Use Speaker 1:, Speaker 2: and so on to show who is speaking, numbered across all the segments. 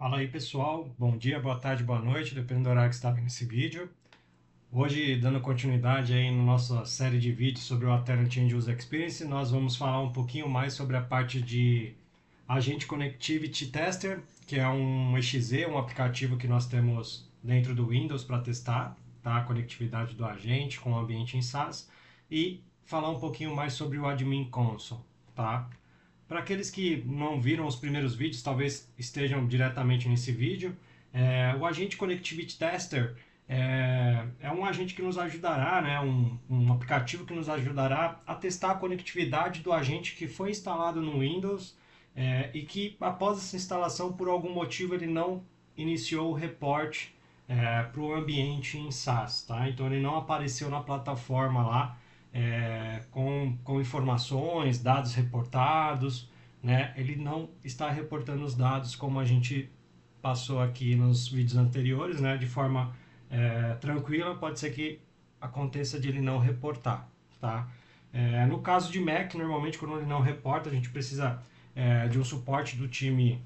Speaker 1: Fala aí pessoal, bom dia, boa tarde, boa noite, dependendo do horário que você está vendo esse vídeo. Hoje, dando continuidade aí na nossa série de vídeos sobre o Alternate End User Experience, nós vamos falar um pouquinho mais sobre a parte de Agente Connectivity Tester, que é um EXE, um aplicativo que nós temos dentro do Windows para testar, tá? A conectividade do agente com o ambiente em SaaS, e falar um pouquinho mais sobre o Admin Console, tá? Para aqueles que não viram os primeiros vídeos, talvez estejam diretamente nesse vídeo, o agente Connectivity Tester é um agente que nos ajudará, né, um aplicativo que nos ajudará a testar a conectividade do agente que foi instalado no Windows e que após essa instalação, por algum motivo, ele não iniciou o reporte para o ambiente em SaaS, tá? Então ele não apareceu na plataforma lá com informações, dados reportados, né? Ele não está reportando os dados como a gente passou aqui nos vídeos anteriores, né? De forma tranquila, pode ser que aconteça de ele não reportar, tá? No caso de Mac, normalmente quando ele não reporta, a gente precisa de um suporte do time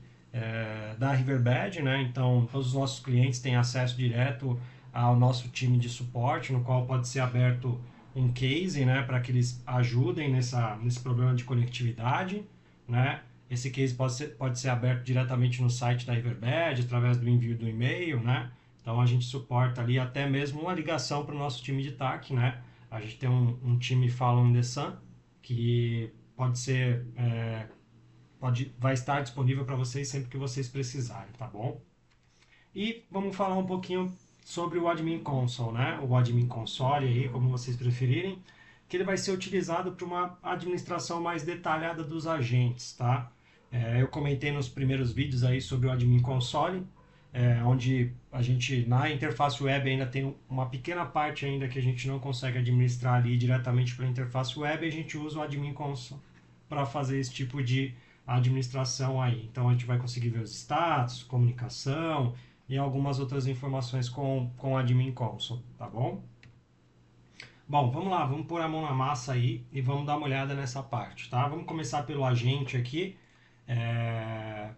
Speaker 1: da Riverbed, né? Então todos os nossos clientes têm acesso direto ao nosso time de suporte, no qual pode ser aberto um case, né, para que eles ajudem nesse problema de conectividade, né? Esse case pode ser aberto diretamente no site da Riverbed, através do envio do e-mail, né? Então a gente suporta ali até mesmo uma ligação para o nosso time de TAC, né? A gente tem um time Follow the Sun, que pode ser, vai estar disponível para vocês sempre que vocês precisarem, tá bom? E vamos falar um pouquinho sobre o Admin Console, né? O Admin Console aí, como vocês preferirem, que ele vai ser utilizado para uma administração mais detalhada dos agentes, tá? Eu comentei nos primeiros vídeos aí sobre o Admin Console, onde a gente na interface web ainda tem uma pequena parte ainda que a gente não consegue administrar ali diretamente pela interface web, e a gente usa o Admin Console para fazer esse tipo de administração aí. Então a gente vai conseguir ver os status, comunicação e algumas outras informações com o Admin Console, tá bom? Bom, vamos lá, vamos pôr a mão na massa aí e vamos dar uma olhada nessa parte, tá? Vamos começar pelo agente aqui,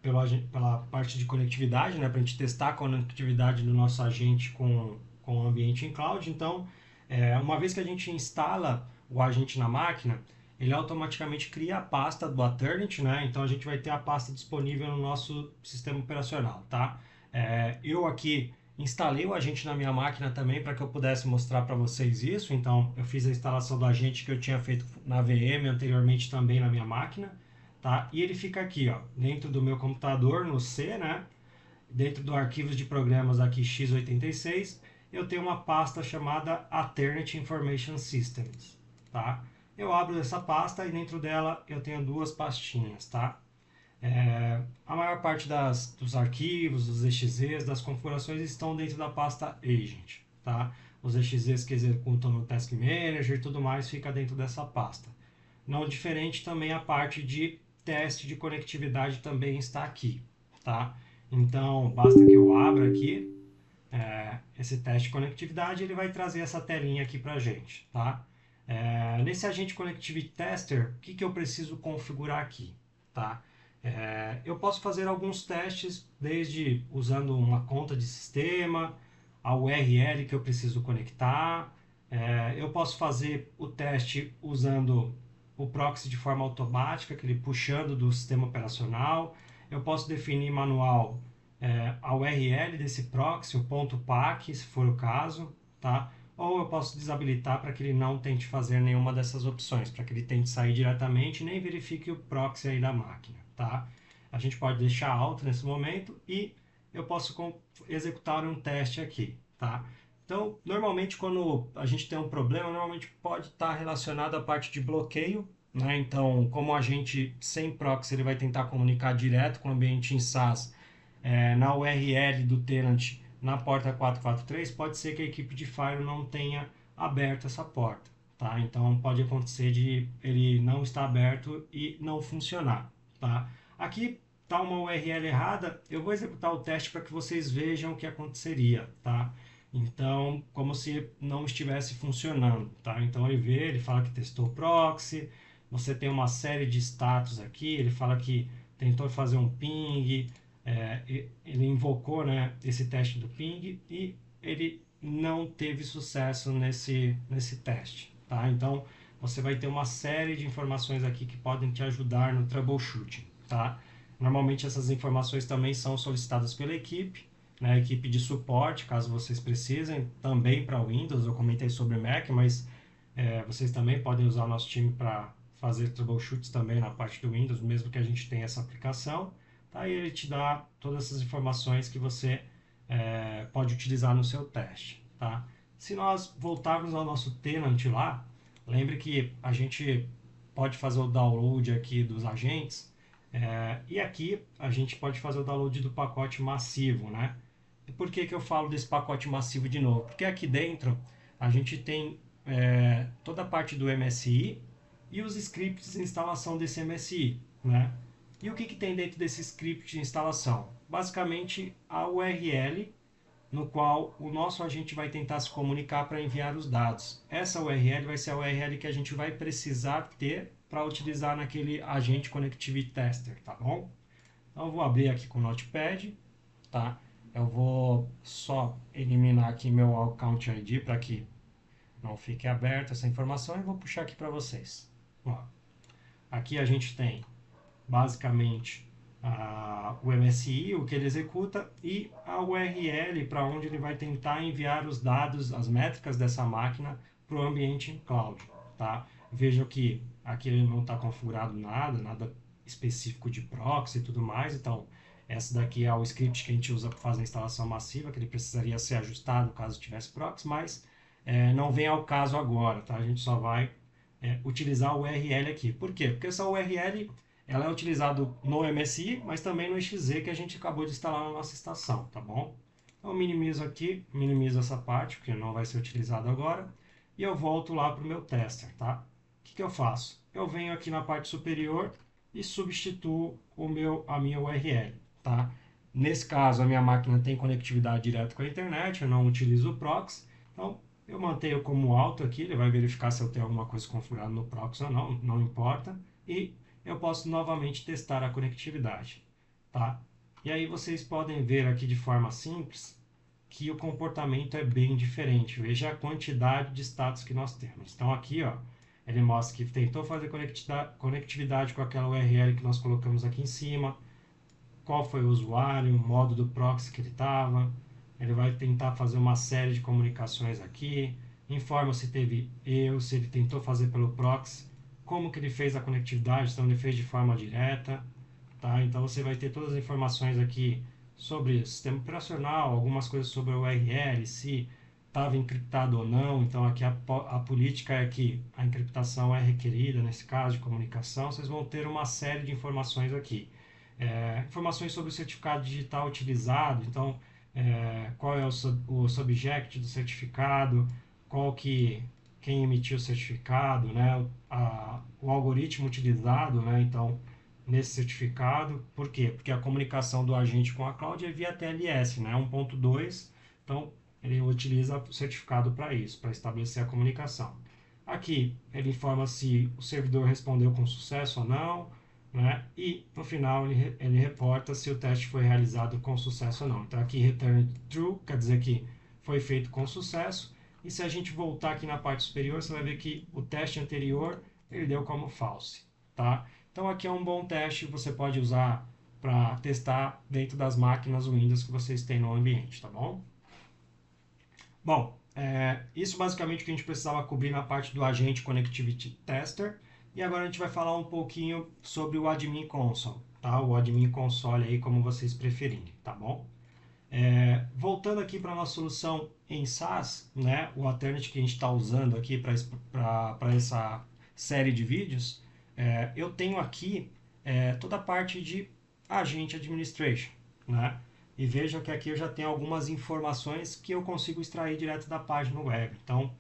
Speaker 1: pela parte de conectividade, né? Para a gente testar a conectividade do nosso agente com o ambiente em cloud. Então, uma vez que a gente instala o agente na máquina, ele automaticamente cria a pasta do Alternate, né? Então a gente vai ter a pasta disponível no nosso sistema operacional, tá? Eu aqui instalei o agente na minha máquina também para que eu pudesse mostrar para vocês isso. Então eu fiz a instalação do agente que eu tinha feito na VM anteriormente também na minha máquina, tá? E ele fica aqui, ó, dentro do meu computador no C, né? Dentro do arquivos de programas aqui x86, eu tenho uma pasta chamada Alternate Information Systems, tá? Eu abro essa pasta e dentro dela eu tenho duas pastinhas, tá? A maior parte dos arquivos, dos exes, das configurações estão dentro da pasta Agent, tá? Os exes que executam no Task Manager e tudo mais fica dentro dessa pasta. Não diferente também a parte de teste de conectividade também está aqui, tá? Então basta que eu abra aqui esse teste de conectividade, ele vai trazer essa telinha aqui para a gente, tá? Nesse agente Connectivity Tester, o que eu preciso configurar aqui, tá? Eu posso fazer alguns testes, desde usando uma conta de sistema, a URL que eu preciso conectar. Eu posso fazer o teste usando o proxy de forma automática, aquele puxando do sistema operacional. Eu posso definir manual a URL desse proxy, o ponto .pack, se for o caso, tá? Ou eu posso desabilitar para que ele não tente fazer nenhuma dessas opções, para que ele tente sair diretamente e nem verifique o proxy aí da máquina, tá? A gente pode deixar alto nesse momento e eu posso executar um teste aqui, tá? Então, normalmente quando a gente tem um problema, normalmente pode estar relacionado à parte de bloqueio, né? Então, como a gente sem proxy, ele vai tentar comunicar direto com o ambiente em SaaS, na URL do tenant na porta 443, pode ser que a equipe de Firewall não tenha aberto essa porta, tá? Então pode acontecer de ele não estar aberto e não funcionar, tá? Aqui está uma URL errada, eu vou executar o teste para que vocês vejam o que aconteceria, tá? Então, como se não estivesse funcionando, tá? Então ele vê, ele fala que testou o proxy, você tem uma série de status aqui, ele fala que tentou fazer um ping, ele invocou, né, esse teste do ping e ele não teve sucesso nesse teste, tá? Então, você vai ter uma série de informações aqui que podem te ajudar no troubleshooting, tá? Normalmente essas informações também são solicitadas pela equipe, né, equipe de suporte, caso vocês precisem, também para Windows. Eu comentei sobre Mac, mas vocês também podem usar o nosso time para fazer troubleshoots também na parte do Windows, mesmo que a gente tenha essa aplicação. Tá? E ele te dá todas essas informações que você pode utilizar no seu teste. Tá? Se nós voltarmos ao nosso tenant lá, lembre que a gente pode fazer o download aqui dos agentes, e aqui a gente pode fazer o download do pacote massivo, né? E por que eu falo desse pacote massivo de novo? Porque aqui dentro a gente tem toda a parte do MSI e os scripts de instalação desse MSI, né? E o que tem dentro desse script de instalação? Basicamente a URL no qual o nosso agente vai tentar se comunicar para enviar os dados. Essa URL vai ser a URL que a gente vai precisar ter para utilizar naquele agente Connectivity Tester, tá bom? Então eu vou abrir aqui com o Notepad, tá? Eu vou só eliminar aqui meu Account ID para que não fique aberta essa informação e vou puxar aqui para vocês. Ó, aqui a gente tem basicamente o MSI, o que ele executa, e a URL para onde ele vai tentar enviar os dados, as métricas dessa máquina para o ambiente cloud. Tá? Vejam que aqui ele não está configurado nada específico de proxy e tudo mais, então essa daqui é o script que a gente usa para fazer a instalação massiva, que ele precisaria ser ajustado caso tivesse proxy, mas não vem ao caso agora, tá? A gente só vai utilizar o URL aqui. Por quê? Porque essa URL ela é utilizada no MSI, mas também no exe que a gente acabou de instalar na nossa estação, tá bom? Então, eu minimizo aqui, minimizo essa parte, porque não vai ser utilizado agora, e eu volto lá para o meu tester, tá? O que eu faço? Eu venho aqui na parte superior e substituo a minha URL, tá? Nesse caso, a minha máquina tem conectividade direta com a internet, eu não utilizo o proxy, então eu mantenho como alto aqui, ele vai verificar se eu tenho alguma coisa configurada no proxy ou não, não importa, e eu posso novamente testar a conectividade, tá? E aí vocês podem ver aqui de forma simples que o comportamento é bem diferente. Veja a quantidade de status que nós temos. Então aqui, ó, ele mostra que tentou fazer conectividade com aquela URL que nós colocamos aqui em cima, qual foi o usuário, o modo do proxy que ele estava. Ele vai tentar fazer uma série de comunicações aqui, informa se teve erro, se ele tentou fazer pelo proxy, como que ele fez a conectividade, então ele fez de forma direta, tá? Então você vai ter todas as informações aqui sobre o sistema operacional, algumas coisas sobre o URL, se estava encriptado ou não. Então aqui a política é que a encriptação é requerida nesse caso de comunicação. Vocês vão ter uma série de informações aqui. Informações sobre o certificado digital utilizado, então qual é o subject do certificado, quem emitiu o certificado, né, o algoritmo utilizado, né, então nesse certificado. Por quê? Porque a comunicação do agente com a cloud é via TLS, né, 1.2, então ele utiliza o certificado para isso, para estabelecer a comunicação. Aqui ele informa se o servidor respondeu com sucesso ou não, né? E no final ele reporta se o teste foi realizado com sucesso ou não. Então aqui return true, quer dizer que foi feito com sucesso. E se a gente voltar aqui na parte superior, você vai ver que o teste anterior ele deu como false, tá? Então aqui é um bom teste, você pode usar para testar dentro das máquinas Windows que vocês têm no ambiente, tá bom? Bom, isso basicamente que a gente precisava cobrir na parte do agente Connectivity Tester. E agora a gente vai falar um pouquinho sobre o Admin Console, tá? O Admin Console aí, como vocês preferirem, tá bom? Voltando aqui para a nossa solução em SaaS, né? O Alternate que a gente está usando aqui para essa série de vídeos, eu tenho aqui toda a parte de Agente Administration, né? E vejam que aqui eu já tenho algumas informações que eu consigo extrair direto da página web. Então,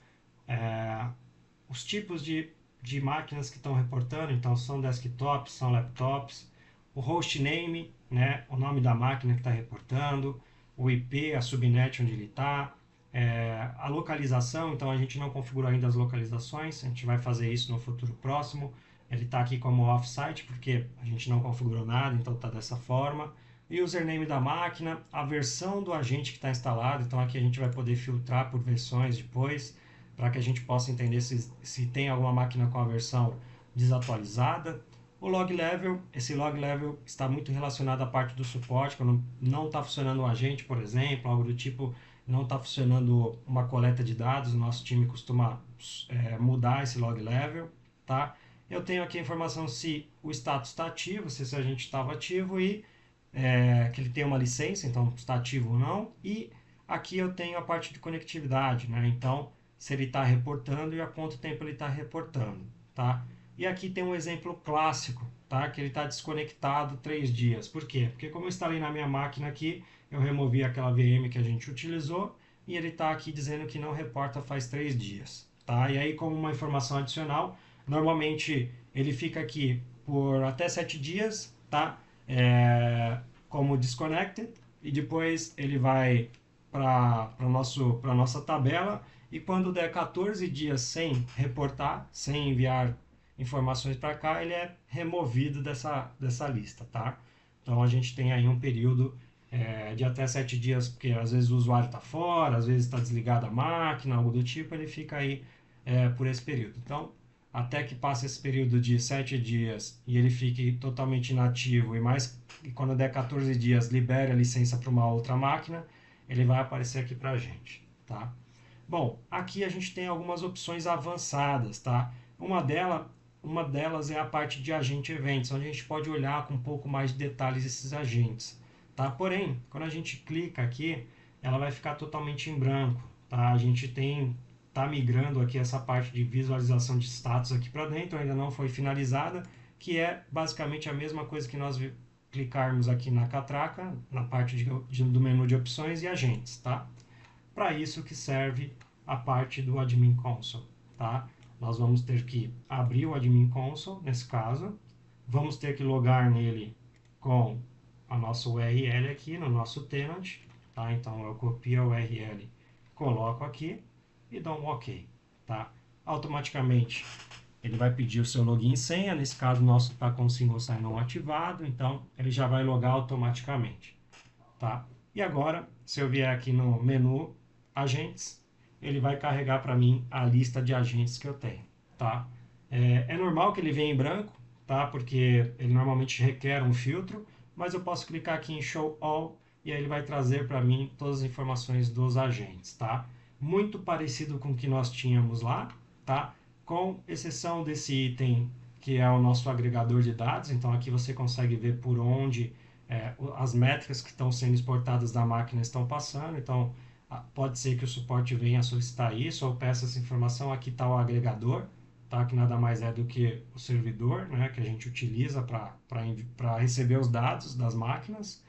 Speaker 1: os tipos de máquinas que estão reportando, então são desktops, são laptops, o hostname, né, o nome da máquina que está reportando, o IP, a subnet onde ele está, a localização, então a gente não configurou ainda as localizações, a gente vai fazer isso no futuro próximo. Ele está aqui como offsite porque a gente não configurou nada, então está dessa forma. username da máquina, a versão do agente que está instalado. Então aqui a gente vai poder filtrar por versões depois, para que a gente possa entender se tem alguma máquina com a versão desatualizada. O log level, esse log level está muito relacionado à parte do suporte, quando não está funcionando o agente, por exemplo, algo do tipo, não está funcionando uma coleta de dados, o nosso time costuma mudar esse log level, tá? Eu tenho aqui a informação se o status está ativo, se esse agente estava ativo e que ele tem uma licença, então está ativo ou não. E aqui eu tenho a parte de conectividade, né? Então, se ele está reportando e há quanto tempo ele está reportando, tá? E aqui tem um exemplo clássico, tá? Que ele está desconectado 3 dias. Por quê? Porque como eu instalei na minha máquina aqui, eu removi aquela VM que a gente utilizou e ele está aqui dizendo que não reporta faz 3 dias, tá? E aí, como uma informação adicional, normalmente ele fica aqui por até 7 dias, tá? Como disconnected, e depois ele vai para a nossa tabela, e quando der 14 dias sem reportar, sem enviar informações para cá, ele é removido dessa lista, tá? Então a gente tem aí um período de até 7 dias, porque às vezes o usuário está fora, às vezes está desligada a máquina, algo do tipo, ele fica aí por esse período. Então, até que passe esse período de 7 dias e ele fique totalmente inativo e quando der 14 dias libere a licença para uma outra máquina, ele vai aparecer aqui para a gente, tá? Bom, aqui a gente tem algumas opções avançadas, tá? Uma delas é a parte de agente eventos, onde a gente pode olhar com um pouco mais de detalhes esses agentes, tá? Porém, quando a gente clica aqui, ela vai ficar totalmente em branco, tá? A gente está migrando aqui essa parte de visualização de status aqui para dentro, ainda não foi finalizada, que é basicamente a mesma coisa que nós clicarmos aqui na catraca, na parte do menu de opções e agentes, tá? Para isso que serve a parte do Admin Console, tá? Nós vamos ter que abrir o Admin Console, nesse caso, vamos ter que logar nele com a nossa URL aqui no nosso tenant, tá? Então eu copio a URL, coloco aqui e dou um OK, tá? Automaticamente ele vai pedir o seu login e senha, nesse caso nosso está com o single sign-on ativado, então ele já vai logar automaticamente, tá? E agora, se eu vier aqui no menu agentes, ele vai carregar para mim a lista de agentes que eu tenho, tá? É normal que ele venha em branco, tá? Porque ele normalmente requer um filtro, mas eu posso clicar aqui em Show All e aí ele vai trazer para mim todas as informações dos agentes, tá? Muito parecido com o que nós tínhamos lá, tá? Com exceção desse item que é o nosso agregador de dados, então aqui você consegue ver por onde as métricas que estão sendo exportadas da máquina estão passando, então pode ser que o suporte venha solicitar isso ou peça essa informação. Aqui está o agregador, tá? Que nada mais é do que o servidor, né? Que a gente utiliza para receber os dados das máquinas.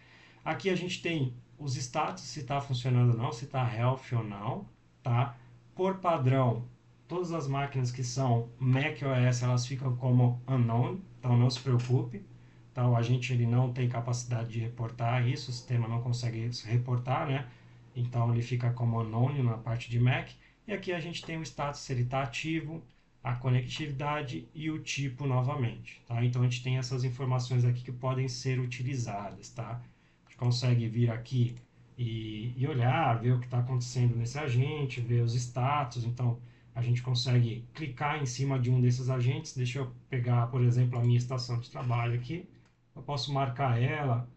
Speaker 1: Aqui a gente tem os status, se está funcionando ou não, se está healthy ou não, tá? Por padrão, todas as máquinas que são macOS, elas ficam como unknown, então não se preocupe. Então, a gente ele não tem capacidade de reportar isso, o sistema não consegue reportar, né? Então, ele fica como unknown na parte de Mac. E aqui a gente tem o status, se ele está ativo, a conectividade e o tipo novamente, tá? Então, a gente tem essas informações aqui que podem ser utilizadas, tá? A gente consegue vir aqui e olhar, ver o que está acontecendo nesse agente, ver os status. Então, a gente consegue clicar em cima de um desses agentes. Deixa eu pegar, por exemplo, a minha estação de trabalho aqui. Eu posso marcar ela,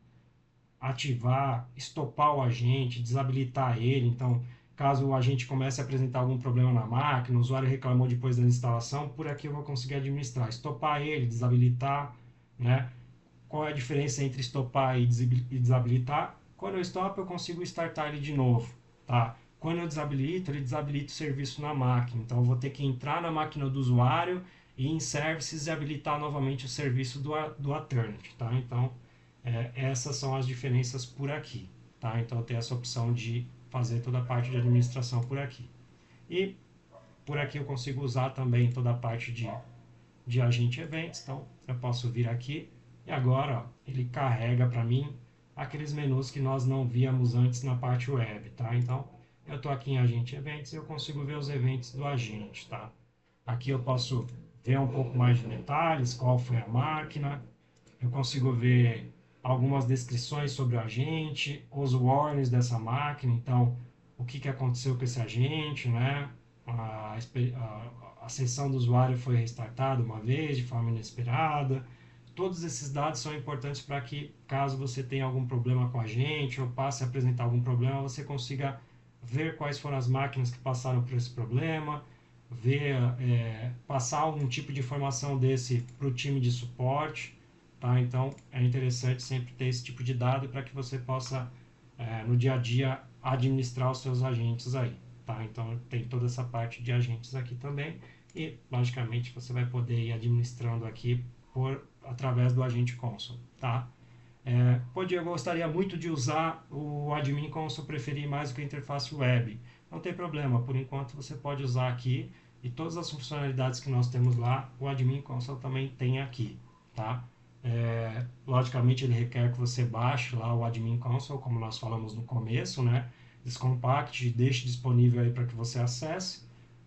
Speaker 1: ativar, estopar o agente, desabilitar ele. Então, caso o agente comece a apresentar algum problema na máquina, o usuário reclamou depois da instalação, por aqui eu vou conseguir administrar, estopar ele, desabilitar, né? Qual é a diferença entre estopar e desabilitar? Quando eu stop, eu consigo startar ele de novo, tá? Quando eu desabilito, ele desabilita o serviço na máquina. Então, eu vou ter que entrar na máquina do usuário e em Services e habilitar novamente o serviço do Alternate, tá? Então, essas são as diferenças por aqui, tá? Então, eu tenho essa opção de fazer toda a parte de administração por aqui. E por aqui eu consigo usar também toda a parte de agente eventos. Então, eu posso vir aqui e agora ó, ele carrega para mim aqueles menus que nós não víamos antes na parte web, tá? Então, eu estou aqui em agente eventos e eu consigo ver os eventos do agente, tá? Aqui eu posso ver um pouco mais de detalhes, qual foi a máquina, eu consigo ver algumas descrições sobre o agente, os warnings dessa máquina, então o que aconteceu com esse agente, né? A sessão do usuário foi restartada uma vez de forma inesperada. Todos esses dados são importantes para que, caso você tenha algum problema com a gente ou passe a apresentar algum problema, você consiga ver quais foram as máquinas que passaram por esse problema, passar algum tipo de informação desse para o time de suporte, tá? Então é interessante sempre ter esse tipo de dado para que você possa no dia a dia administrar os seus agentes aí, tá? Então tem toda essa parte de agentes aqui também e logicamente você vai poder ir administrando aqui através do agente console, tá? Eu gostaria muito de usar o admin console, preferir mais do que a interface web. Não tem problema, por enquanto você pode usar aqui e todas as funcionalidades que nós temos lá, o admin console também tem aqui, tá? Logicamente ele requer que você baixe lá o admin console, como nós falamos no começo, né? Descompacte, deixe disponível aí para que você acesse,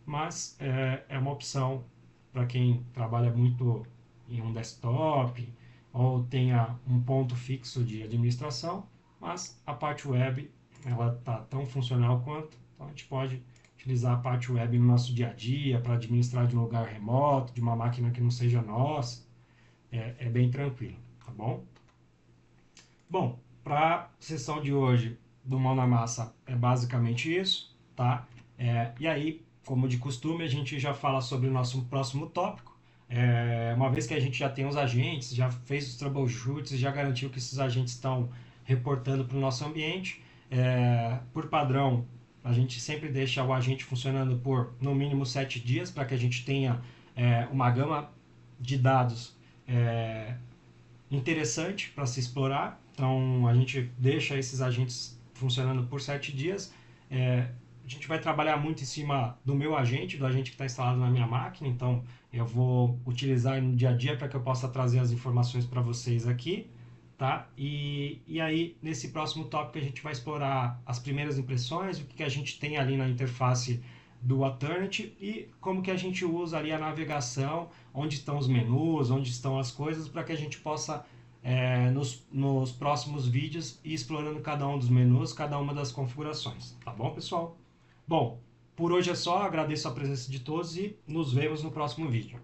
Speaker 1: mas é uma opção para quem trabalha muito em um desktop ou tenha um ponto fixo de administração, mas a parte web ela está tão funcional quanto, então a gente pode utilizar a parte web no nosso dia a dia para administrar de um lugar remoto, de uma máquina que não seja nossa, é bem tranquilo, tá bom? Bom, para a sessão de hoje do Mão na Massa é basicamente isso, tá? E aí, como de costume, a gente já fala sobre o nosso próximo tópico. Uma vez que a gente já tem os agentes, já fez os troubleshoots, já garantiu que esses agentes estão reportando para o nosso ambiente, por padrão, a gente sempre deixa o agente funcionando por no mínimo 7 dias para que a gente tenha uma gama de dados interessante para se explorar. Então a gente deixa esses agentes funcionando por 7 dias. A gente vai trabalhar muito em cima do meu agente, do agente que está instalado na minha máquina. Então eu vou utilizar no dia a dia para que eu possa trazer as informações para vocês aqui, tá? E aí nesse próximo tópico a gente vai explorar as primeiras impressões, o que a gente tem ali na interface do Alternate e como que a gente usa ali a navegação, onde estão os menus, onde estão as coisas, para que a gente possa, nos próximos vídeos, ir explorando cada um dos menus, cada uma das configurações. Tá bom, pessoal? Bom, por hoje é só, agradeço a presença de todos e nos vemos no próximo vídeo.